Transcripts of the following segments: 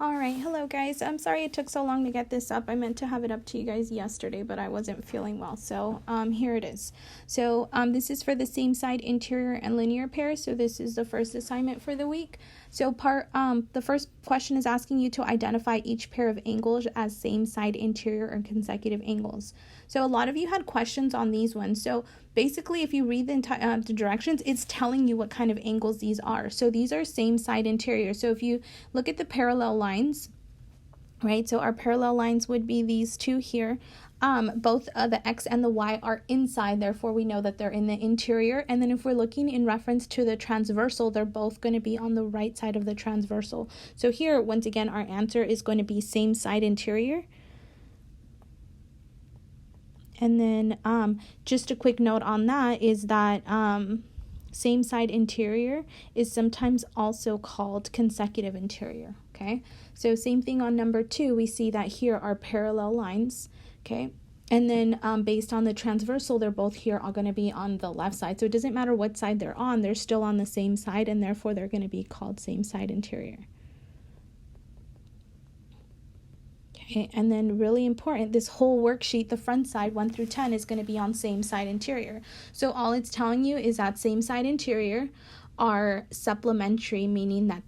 All right, hello guys. I'm sorry it took so long to get this up. I meant to have it up to you guys yesterday, but I wasn't feeling well. So here it is. So this is for the same side interior and linear pairs. So this is the first assignment for the week. So the first question is asking you to identify each pair of angles as same side interior or consecutive angles. So a lot of you had questions on these ones. So basically, if you read the directions, it's telling you what kind of angles these are. So these are same side interior. So if you look at the parallel lines, right? So our parallel lines would be these two here. Both the X and the Y are inside, therefore we know that they're in the interior. And then if we're looking in reference to the transversal, they're both going to be on the right side of the transversal. So here, once again, our answer is going to be same side interior. And then just a quick note on that is that same side interior is sometimes also called consecutive interior, okay? So same thing on number 2, we see that here are parallel lines, okay? And then based on the transversal, they're both here are going to be on the left side. So it doesn't matter what side they're on, they're still on the same side, and therefore they're going to be called same side interior. Okay, and then really important, this whole worksheet, the front side 1 through 10 is going to be on same side interior. So all it's telling you is that same side interior are supplementary, meaning that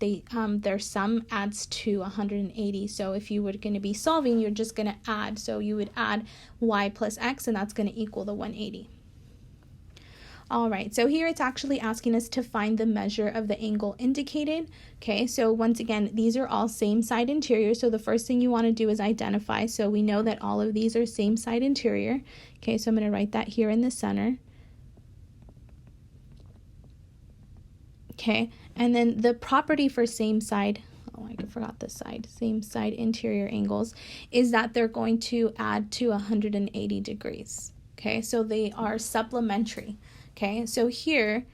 their sum adds to 180. So if you were going to be solving, you're just going to add. So you would add y plus x, and that's going to equal the 180. All right, so here it's actually asking us to find the measure of the angle indicated. Okay, so once again, these are all same side interior. So the first thing you want to do is identify. So we know that all of these are same side interior. Okay, so I'm going to write that here in the center. Okay, and then the property for same side, oh, I forgot the side, same side interior angles, is that they're going to add to 180 degrees. Okay, so they are supplementary. Okay, so here,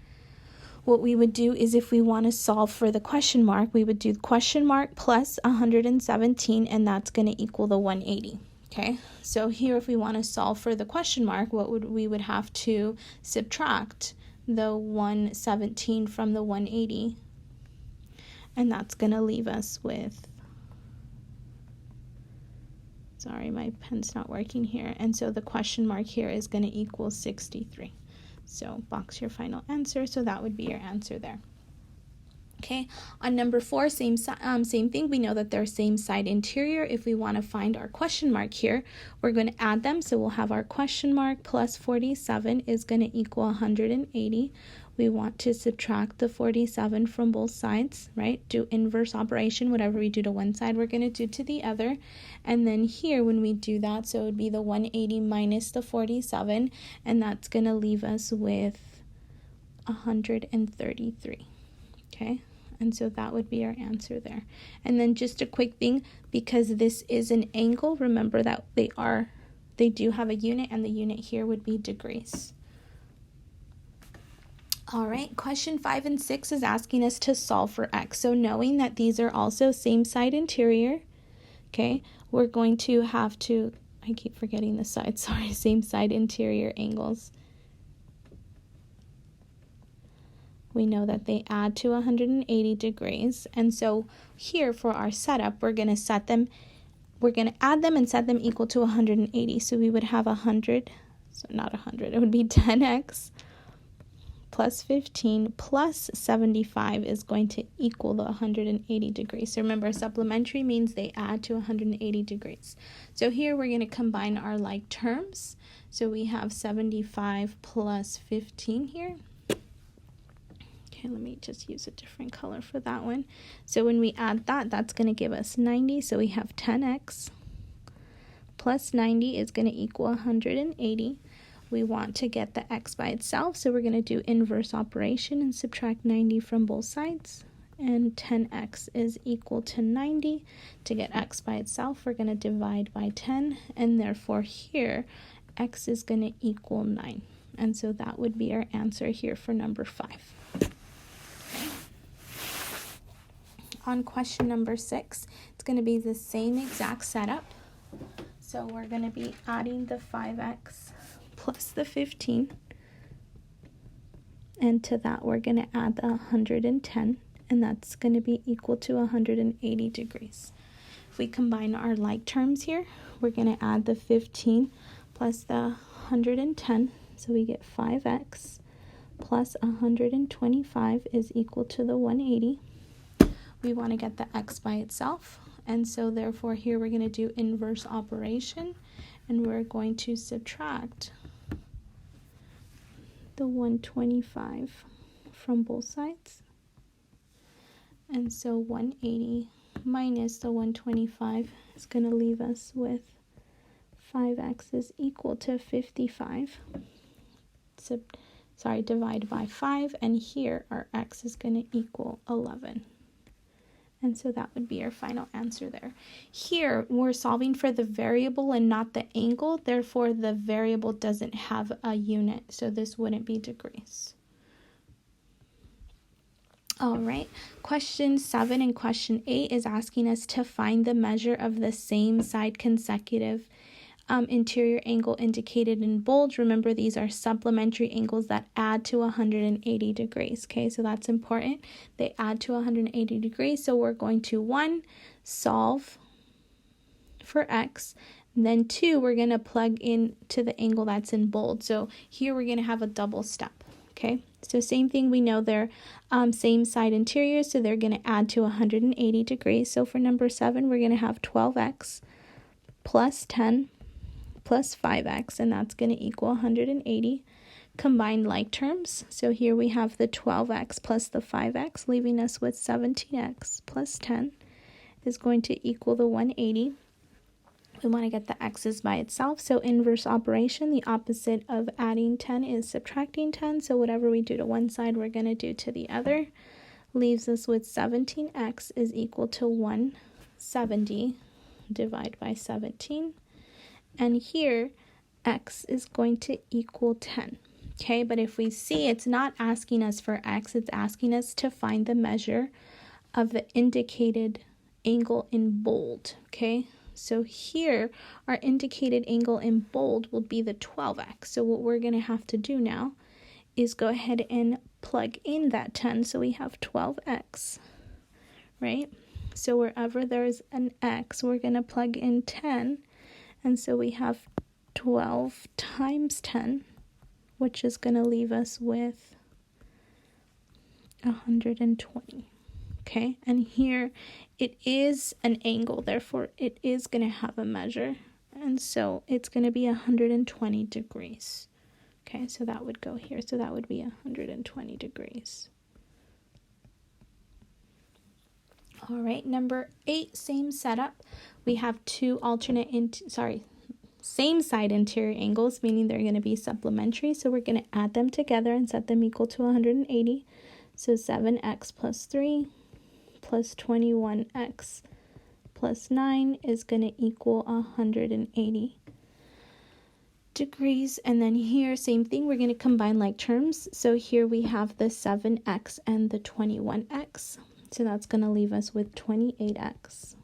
what we would do is if we want to solve for the question mark, we would do question mark plus 117, and that's going to equal the 180. Okay, so here if we want to solve for the question mark, we would have to subtract the 117 from the 180, and that's going to leave us with, sorry, my pen's not working here, and so the question mark here is going to equal 63. So box your final answer. So that would be your answer there. Okay, on number 4, same thing. We know that they're same side interior. If we want to find our question mark here, we're going to add them. So we'll have our question mark plus 47 is going to equal 180. We want to subtract the 47 from both sides, right? Do inverse operation. Whatever we do to one side, we're going to do to the other. And then here, when we do that, so it would be the 180 minus the 47, and that's going to leave us with 133. Okay? And so that would be our answer there. And then just a quick thing, because this is an angle, remember that they do have a unit, and the unit here would be degrees. All right, question 5 and 6 is asking us to solve for x. So knowing that these are also same side interior, okay, we're going to have to, I keep forgetting the side, sorry, same side interior angles. We know that they add to 180 degrees. And so here for our setup, we're going to add them and set them equal to 180. So we would have 100, so not 100, it would be 10x plus 15 plus 75 is going to equal the 180 degrees. So remember, supplementary means they add to 180 degrees. So here we're going to combine our like terms. So we have 75 plus 15 here. Okay, let me just use a different color for that one. So when we add that, that's going to give us 90. So we have 10x plus 90 is going to equal 180. We want to get the x by itself, so we're going to do inverse operation and subtract 90 from both sides. And 10x is equal to 90. To get x by itself, we're going to divide by 10, and therefore here, x is going to equal 9. And so that would be our answer here for number 5. On question number 6, it's going to be the same exact setup. So we're going to be adding the 5x plus the 15, and to that we're going to add the 110, and that's going to be equal to 180 degrees. If we combine our like terms here, we're going to add the 15 plus the 110. So we get 5x plus 125 is equal to the 180. We want to get the x by itself. And so therefore here we're going to do inverse operation. And we're going to subtract the 125 from both sides. And so 180 minus the 125 is going to leave us with 5x is equal to 55. Divide by 5, and here our x is going to equal 11. And so that would be our final answer there. Here, we're solving for the variable and not the angle. Therefore, the variable doesn't have a unit, so this wouldn't be degrees. All right, question 7 and question 8 is asking us to find the measure of the same side consecutive interior angle indicated in bold. Remember, these are supplementary angles that add to 180 degrees. Okay, so that's important. They add to 180 degrees. So we're going to 1, solve for x. Then 2, we're going to plug in to the angle that's in bold. So here we're going to have a double step. Okay, so same thing, we know they're same side interiors, so they're going to add to 180 degrees. So for number 7, we're going to have 12x plus 10 plus 5x, and that's going to equal 180. Combine like terms, so here we have the 12x plus the 5x, leaving us with 17x plus 10 is going to equal the 180. We want to get the x's by itself, so inverse operation, the opposite of adding 10 is subtracting 10, so whatever we do to one side, we're going to do to the other. Leaves us with 17x is equal to 170, divide by 17. And here, x is going to equal 10. Okay, but if we see, it's not asking us for x, it's asking us to find the measure of the indicated angle in bold. Okay, so here, our indicated angle in bold will be the 12x. So what we're going to have to do now is go ahead and plug in that 10. So we have 12x, right? So wherever there's an x, we're going to plug in 10. And so we have 12 times 10, which is going to leave us with 120. Okay, and here it is an angle, therefore it is going to have a measure. And so it's going to be 120 degrees. Okay, so that would go here. So that would be 120 degrees. All right, number 8, same setup. We have two same side interior angles, meaning they're going to be supplementary. So we're going to add them together and set them equal to 180. So 7x plus 3 plus 21x plus 9 is going to equal 180 degrees. And then here, same thing, we're going to combine like terms. So here we have the 7x and the 21x. So that's going to leave us with 28x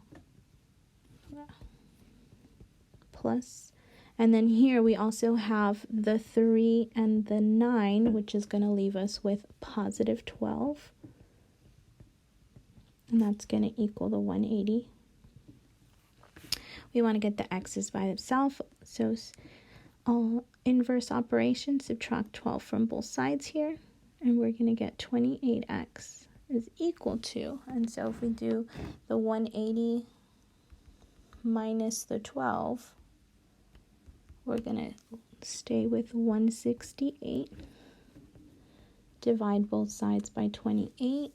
plus, and then here we also have the 3 and the 9, which is going to leave us with positive 12. And that's going to equal the 180. We want to get the x's by themselves. So all inverse operation, subtract 12 from both sides here. And we're going to get 28x is equal to, and so if we do the 180 minus the 12, we're going to stay with 168. Divide both sides by 28.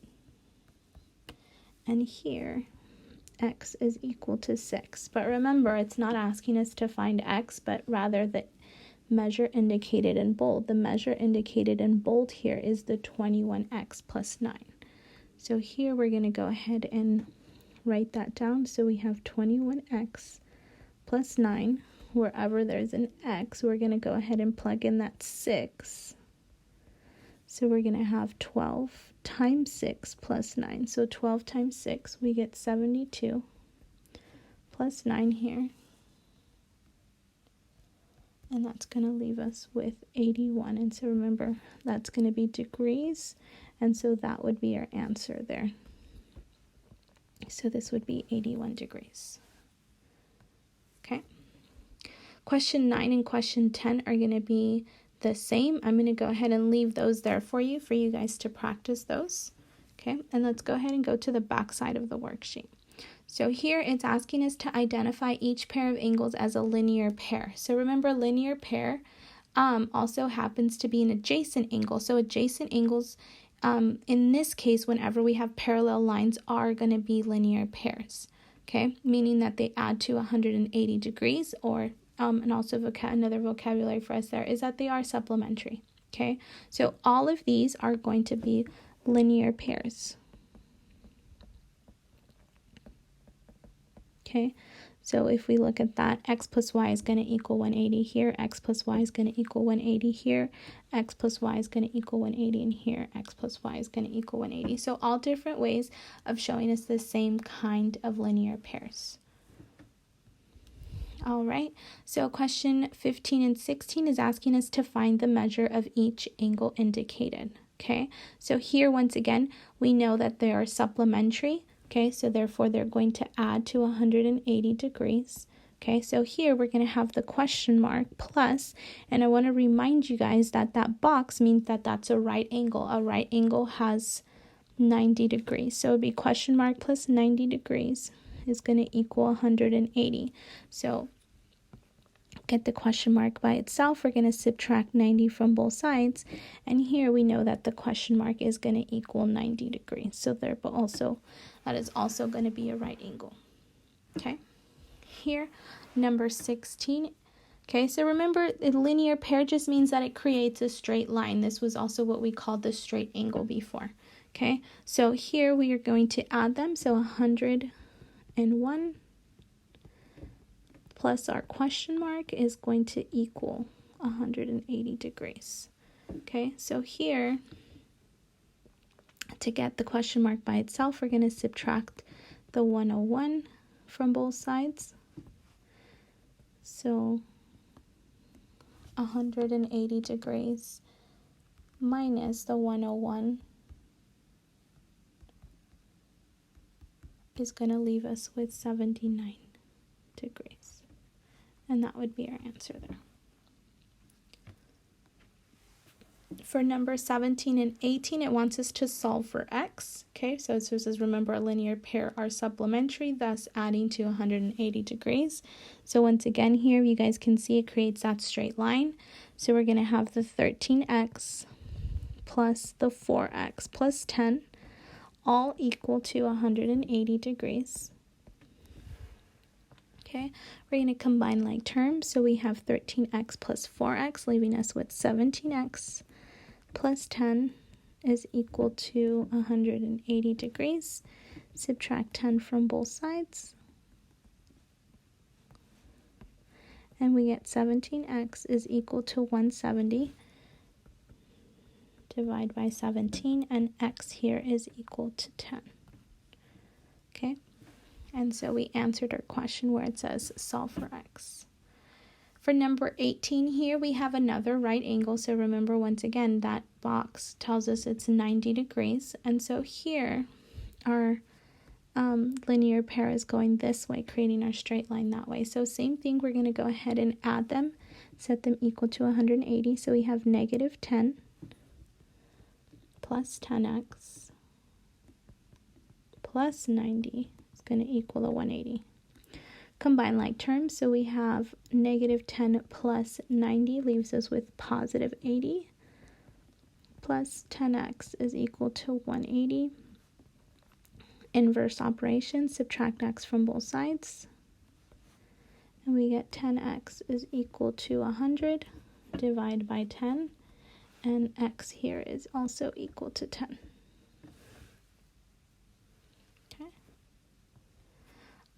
And here, x is equal to 6. But remember, it's not asking us to find x, but rather the measure indicated in bold. The measure indicated in bold here is the 21x plus 9. So here we're going to go ahead and write that down. So we have 21x plus 9. Wherever there's an x, we're going to go ahead and plug in that 6. So we're going to have 12 times 6 plus 9. So 12 times 6, we get 72 plus 9 here. And that's going to leave us with 81. And so remember, that's going to be degrees. And so that would be our answer there. So this would be 81 degrees. Question 9 and question 10 are going to be the same. I'm going to go ahead and leave those there for you guys to practice those. Okay, and let's go ahead and go to the back side of the worksheet. So here it's asking us to identify each pair of angles as a linear pair. So remember, linear pair also happens to be an adjacent angle. So adjacent angles, in this case, whenever we have parallel lines, are going to be linear pairs. Okay, meaning that they add to 180 degrees, or and also another vocabulary for us there is that they are supplementary. Okay, so all of these are going to be linear pairs. Okay, so if we look at that, x plus y is going to equal 180 here, x plus y is going to equal 180 here, x plus y is going to equal 180 in here, x plus y is going to equal 180. So all different ways of showing us the same kind of linear pairs. All right, so question 15 and 16 is asking us to find the measure of each angle indicated. Okay, so here once again, we know that they are supplementary. Okay, so therefore they're going to add to 180 degrees. Okay, so here we're going to have the question mark plus, and I want to remind you guys that that box means that that's a right angle. A right angle has 90 degrees, so it would be question mark plus 90 degrees is going to equal 180. So get the question mark by itself. We're going to subtract 90 from both sides, and here we know that the question mark is going to equal 90 degrees. So that is also going to be a right angle. Okay, here number 16. Okay, so remember, a linear pair just means that it creates a straight line. This was also what we called the straight angle before. Okay, so here we are going to add them. So 101 plus our question mark is going to equal 180 degrees. Okay, so here, to get the question mark by itself, we're going to subtract the 101 from both sides. So 180 degrees minus the 101 is going to leave us with 79 degrees. And that would be our answer there. For number 17 and 18, it wants us to solve for x. Okay, so it says, remember, a linear pair are supplementary, thus adding to 180 degrees. So once again here, you guys can see it creates that straight line. So we're going to have the 13x plus the 4x plus 10, all equal to 180 degrees. Okay, we're going to combine like terms. So we have 13x plus 4x, leaving us with 17x plus 10 is equal to 180 degrees. Subtract 10 from both sides. And we get 17x is equal to 170. Divide by 17, and x here is equal to 10. Okay, and so we answered our question where it says solve for x. For number 18 here, we have another right angle. So remember, once again, that box tells us it's 90 degrees. And so here, our linear pair is going this way, creating our straight line that way. So same thing, we're going to go ahead and add them, set them equal to 180. So we have negative 10 plus 10x plus 90 is going to equal the 180. Combine like terms, so we have negative 10 plus 90 leaves us with positive 80, plus 10x is equal to 180. Inverse operation, subtract x from both sides, and we get 10x is equal to 100, divide by 10, and x here is also equal to 10.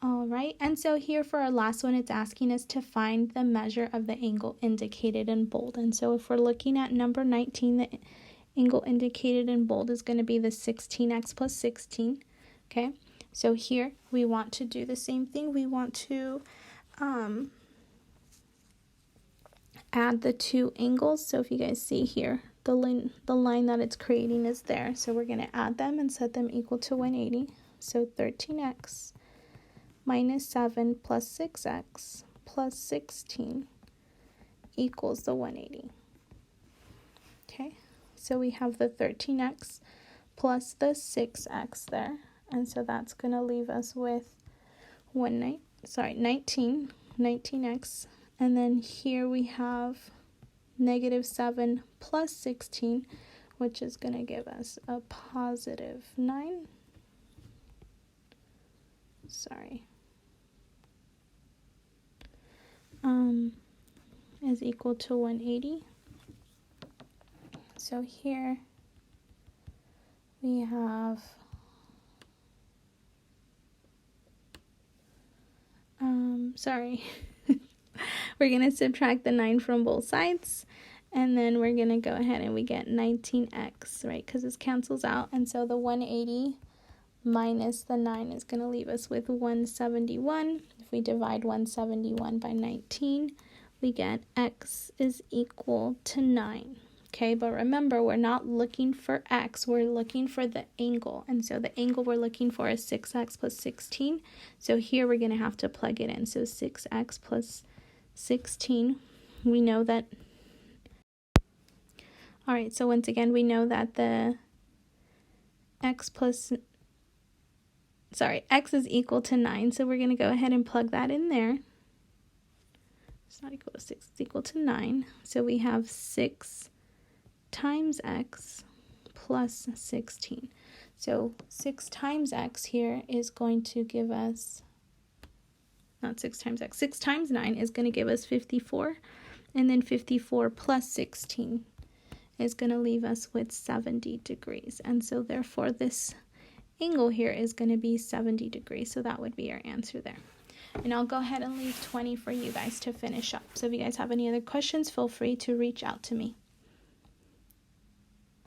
All right, and so here for our last one, it's asking us to find the measure of the angle indicated in bold. And so if we're looking at number 19, the angle indicated in bold is going to be the 16x plus 16. Okay, so here we want to do the same thing. We want to add the two angles. So if you guys see here, the line that it's creating is there. So we're going to add them and set them equal to 180. So 13x minus 7 plus 6x plus 16 equals the 180. Okay, so we have the 13x plus the 6x there, and so that's going to leave us with 19x, and then here we have -7 plus 16, which is going to give us a positive 9. Is equal to 180. So here we have we're going to subtract the 9 from both sides, and then we're going to go ahead and we get 19x, right, because this cancels out, and so the 180 minus the 9 is going to leave us with 171. If we divide 171 by 19, we get x is equal to 9. Okay, but remember, we're not looking for x, we're looking for the angle. And so the angle we're looking for is 6x plus 16. So here we're going to have to plug it in. So 6x plus 16, we know that. All right, so once again, we know that the x is equal to 9. So we're going to go ahead and plug that in there. It's not equal to 6, it's equal to 9. So we have 6 times x plus 16. So 6 times x here is going to give us, not 6 times x, 6 times 9 is going to give us 54. And then 54 plus 16 is going to leave us with 70 degrees. And so therefore this angle here is going to be 70 degrees. So that would be our answer there. And I'll go ahead and leave 20 for you guys to finish up. So if you guys have any other questions, feel free to reach out to me.